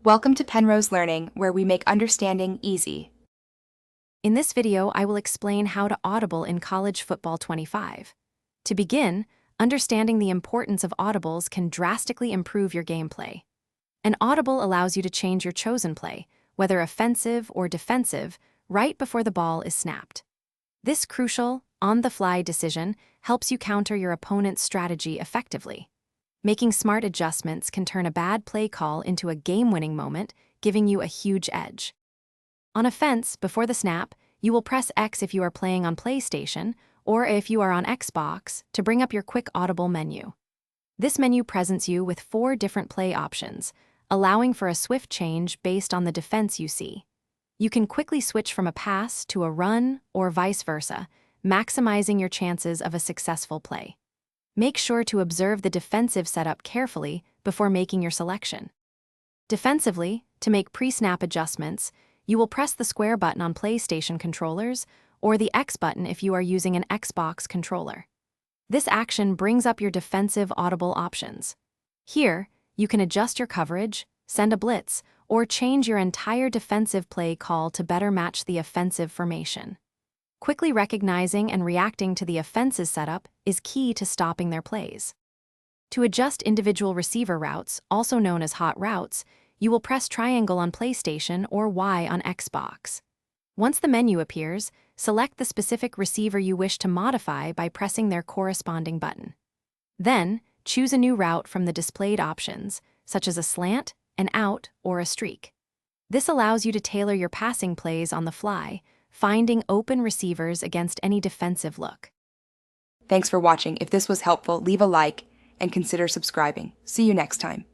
Welcome to Penrose Learning, where we make understanding easy. In this video, I will explain how to audible in College Football 25. To begin, understanding the importance of audibles can drastically improve your gameplay. An audible allows you to change your chosen play, whether offensive or defensive, right before the ball is snapped. This crucial, on-the-fly decision helps you counter your opponent's strategy effectively. Making smart adjustments can turn a bad play call into a game-winning moment, giving you a huge edge. On offense, before the snap, you will press X if you are playing on PlayStation, or if you are on Xbox, to bring up your quick audible menu. This menu presents you with 4 different play options, allowing for a swift change based on the defense you see. You can quickly switch from a pass to a run or vice versa, maximizing your chances of a successful play. Make sure to observe the defensive setup carefully before making your selection. Defensively, to make pre-snap adjustments, you will press the square button on PlayStation controllers or the X button if you are using an Xbox controller. This action brings up your defensive audible options. Here, you can adjust your coverage, send a blitz, or change your entire defensive play call to better match the offensive formation. Quickly recognizing and reacting to the offense's setup is key to stopping their plays. To adjust individual receiver routes, also known as hot routes, you will press triangle on PlayStation or Y on Xbox. Once the menu appears, select the specific receiver you wish to modify by pressing their corresponding button. Then, choose a new route from the displayed options, such as a slant, an out, or a streak. This allows you to tailor your passing plays on the fly, finding open receivers against any defensive look. Thanks for watching. If this was helpful, leave a like and consider subscribing. See you next time.